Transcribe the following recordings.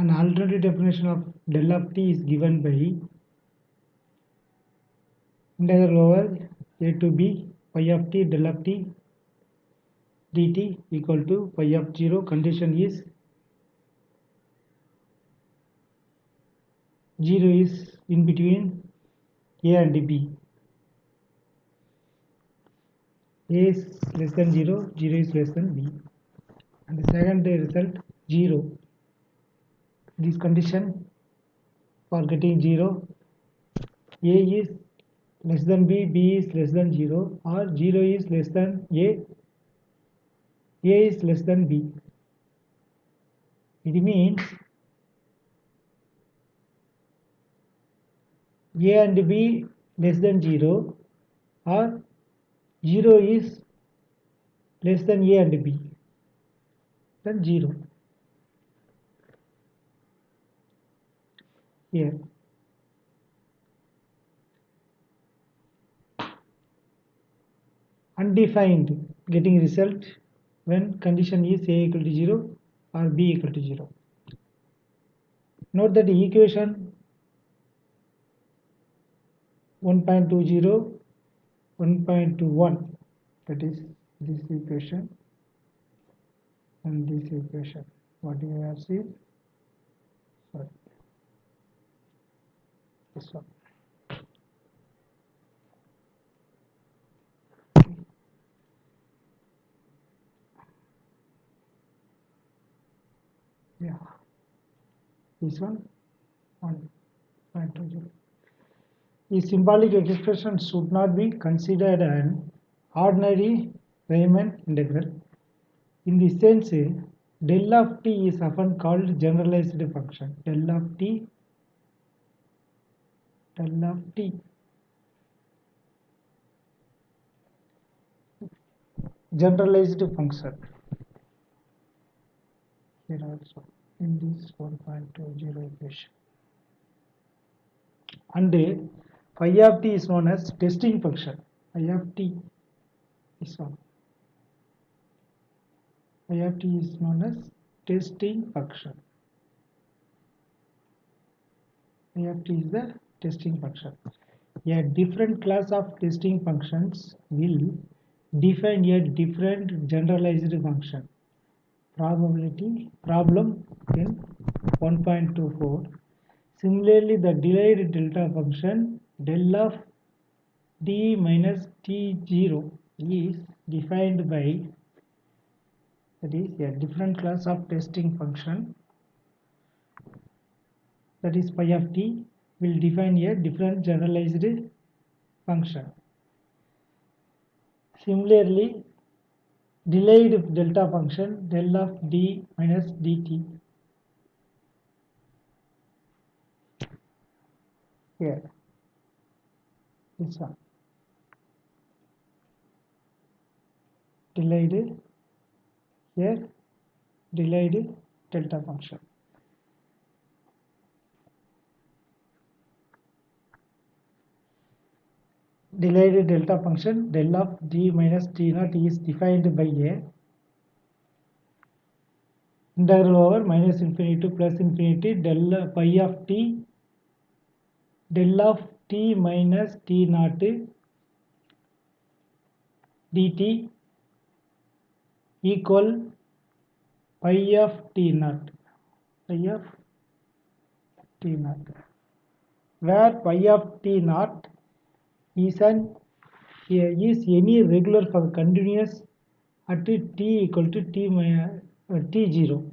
An alternative definition of del of t is given by integral over a to b pi of t del of t dt equal to pi of 0. Condition is 0 is in between a and b. A is less than 0, 0 is less than b. And the second result 0. This condition for getting 0, a is less than b, b is less than 0, or 0 is less than a is less than b. It means a and b less than 0, or 0 is less than a and b, then 0. Here undefined getting result when condition is a equal to 0 or b equal to 0. Note that the equation 1.20, 1.21, that is this equation and this equation. What do you have seen? Sorry, this one. Yeah, this one 1.20. The symbolic expression should not be considered an ordinary Riemann integral. In this sense, del of t is often called generalized function. Del of t, generalized function. Here also in this 1.20 equation. And phi of t is known as testing function. Phi of t is one. Phi of t is known as testing function. Phi of t is the testing function. A different class of testing functions will define a different generalized function. Problem in 1.24. Similarly, the delayed delta function del of t minus t0 is defined by, that is a different class of testing function, that is phi of t will define a different generalized function. Similarly, delayed delta function del of d minus dt, here this one, delayed, here delayed delta function. Delayed delta function del of d minus t naught is defined by a integral over minus infinity to plus infinity del pi of t del of t minus t naught dt equal pi of t naught, where pi of t naught is any regular for continuous at t equal to t0,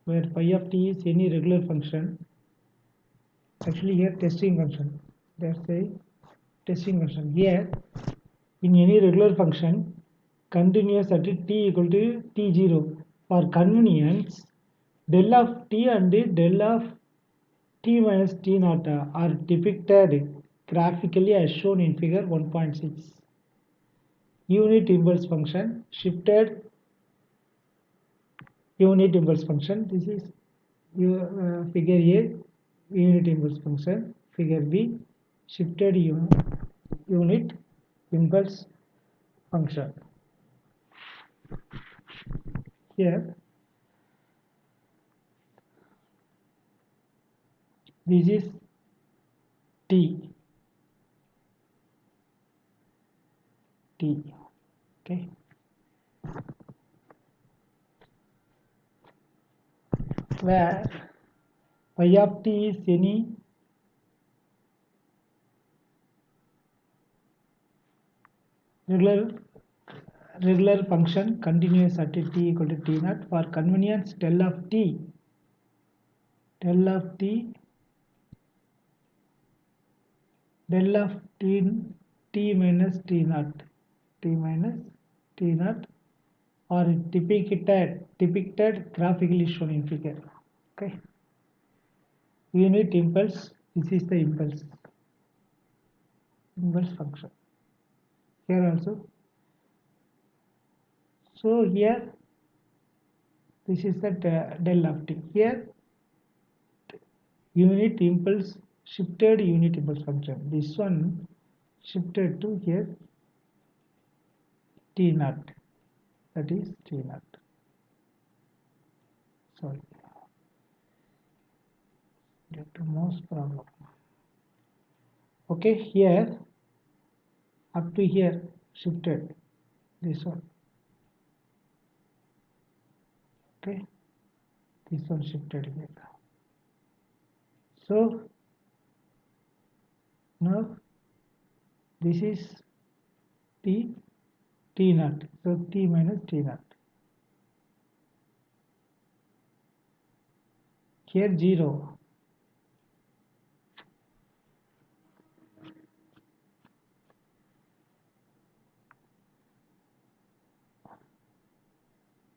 where pi of t is any regular function. Actually here testing function, that's a testing function. Here in any regular function continuous at t equal to t0, for convenience del of t and del of t minus t naught are depicted graphically as shown in figure 1.6. Unit impulse function, shifted unit impulse function. This is figure A, unit impulse function. Figure B, shifted unit impulse function. Here this is t, okay. Where phi of t is any regular function continuous at t equal to t naught. For convenience, del of t del of t t minus t naught are depicted graphically shown in figure. Okay. Unit impulse, this is the impulse function here also. So here this is the del of t. Here unit impulse shifted unit impulse function. This one shifted to here t naught, that is t naught. Sorry, get to most problem. Okay, here up to here shifted this one. Okay, this one shifted here. So now this is t naught, so t minus t naught. Here 0.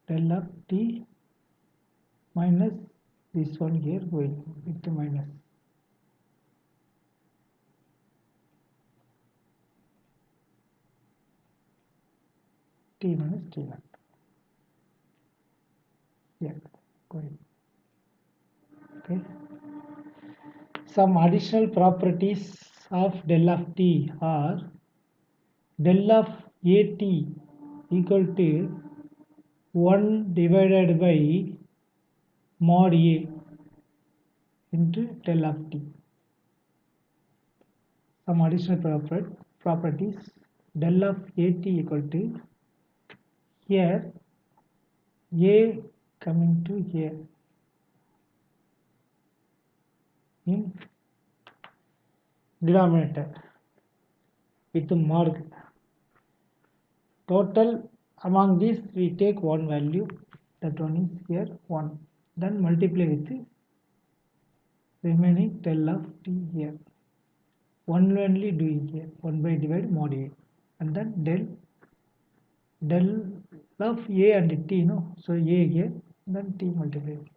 Del of t minus this one here going with the minus. T minus t naught. Yeah, going. Okay. Some additional properties of del of t are del of at equal to 1 divided by mod a into del of t. Some additional properties, del of at equal to here a coming to here in denominator with mod. Total among these we take one value, that one is here 1, then multiply with the remaining del of t here. One only doing here, 1 by divide mod a, and then del of a and t, no, so a here, then t multiplied.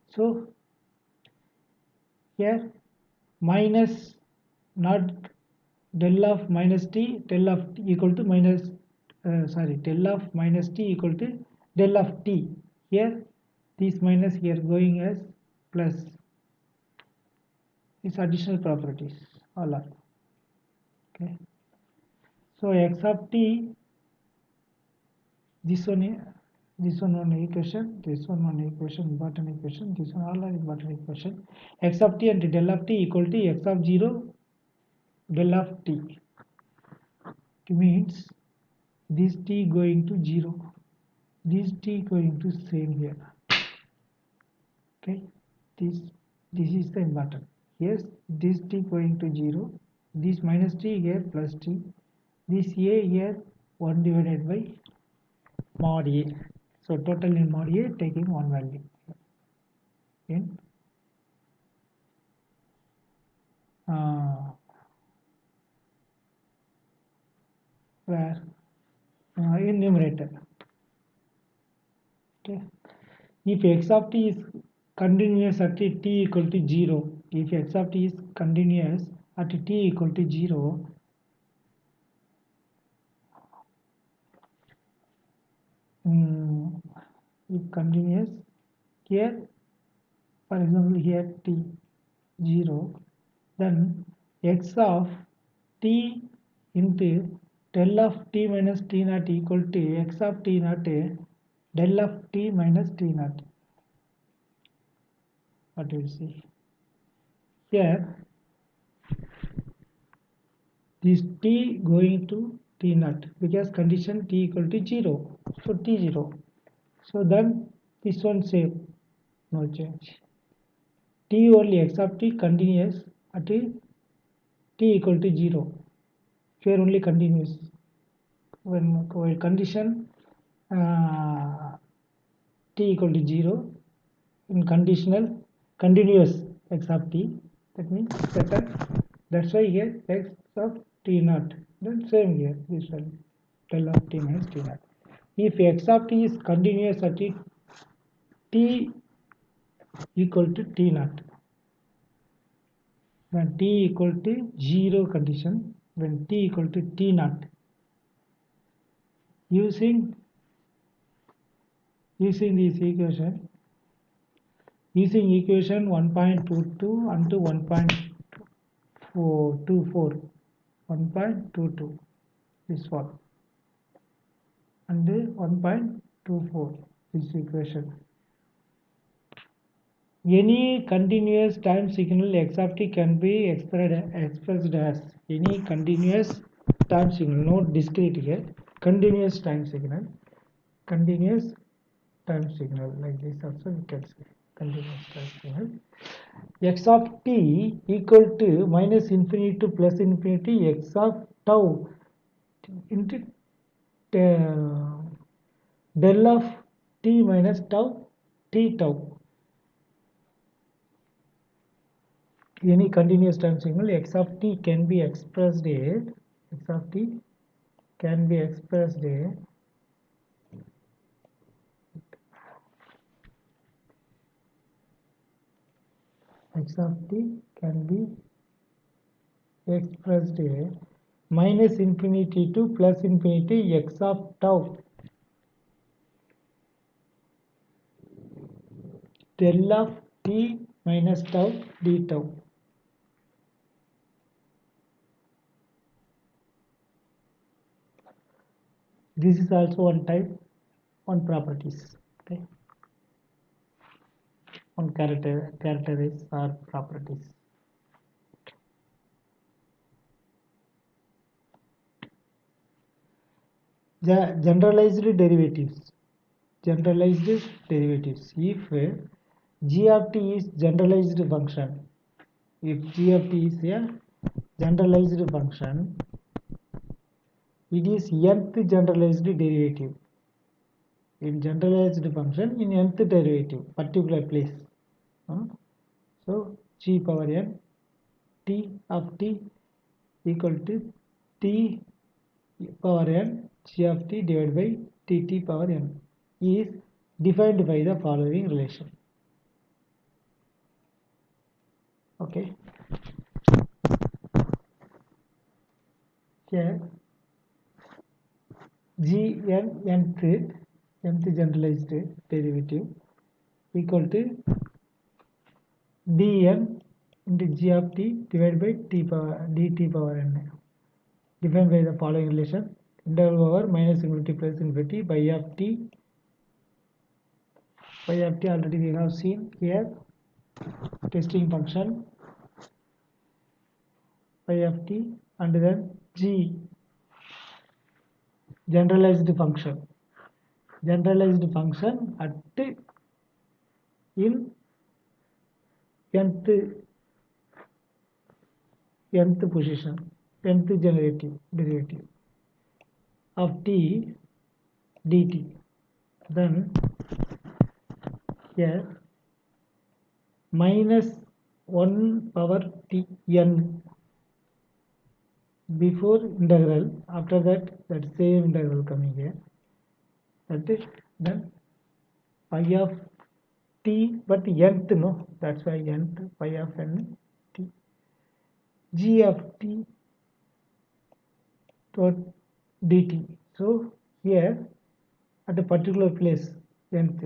So here minus, not del of minus t, del of t equal to minus, del of minus t equal to del of t. Here this minus here going as plus. These additional properties all are. Okay. So x of t, this one one equation, this one equation, important equation, this one all are important equation. X of t and del of t equal to x of 0 del of t. It means this t going to 0, this t going to same here. Okay, this is the important. Yes, this t going to 0, this minus t here plus t, this a here 1 divided by mod a. So total in mod a taking one value in where in numerator. Okay, if x of t is continuous at t equal to 0, if x of t is continuous at t equal to 0, if continuous here, for example here t 0, then x of t into del of t minus t naught equal to x of t naught del of t minus t naught. What do you see? here this t going to t naught because condition t equal to 0. So t 0. So then this one same, no change. T only x of t continuous at t equal to 0. Here only continuous. When condition t equal to 0 in conditional continuous x of t, that means certain, that's why here x of t naught, then same here this one del of t minus t naught. If x of t is continuous at t equal to t naught, when t equal to 0 condition, when t equal to t naught, using this equation, using equation 1.22 and 1.24, 1.22 this one and 1.24 this equation. Any continuous time signal x of t can be expressed as any continuous time signal, not discrete here, continuous time signal, continuous time signal, like this also we can say continuous time signal. X of t equal to minus infinity to plus infinity x of tau into del of t minus tau t tau. Any continuous time signal x of t can be expressed as x of t can be expressed as x of t can be expressed as minus infinity to plus infinity x of tau del of t minus tau d tau. This is also one type, one properties, okay, one characteristics or properties. The generalized derivatives. Generalized derivatives. If g of t is generalized function, if g of t is a generalized function, it is nth generalized derivative. In generalized function, in nth derivative, particular place. So g power n t of t equal to t power n g of t divided by t power n is defined by the following relation. Okay. Here g n nth generalized derivative equal to dn into g of t divided by dt power n, defined by the following relation: integral over minus infinity plus infinity by of t. By of t already we have seen here, testing function by of t, and then g generalized function at in nth position, nth derivative of t dt. Then here minus 1 power t n before integral, after that same integral coming here, that is then pi of t, but nth, no, that's why nth, pi of n t, g of t to dt. So here at a particular place nth,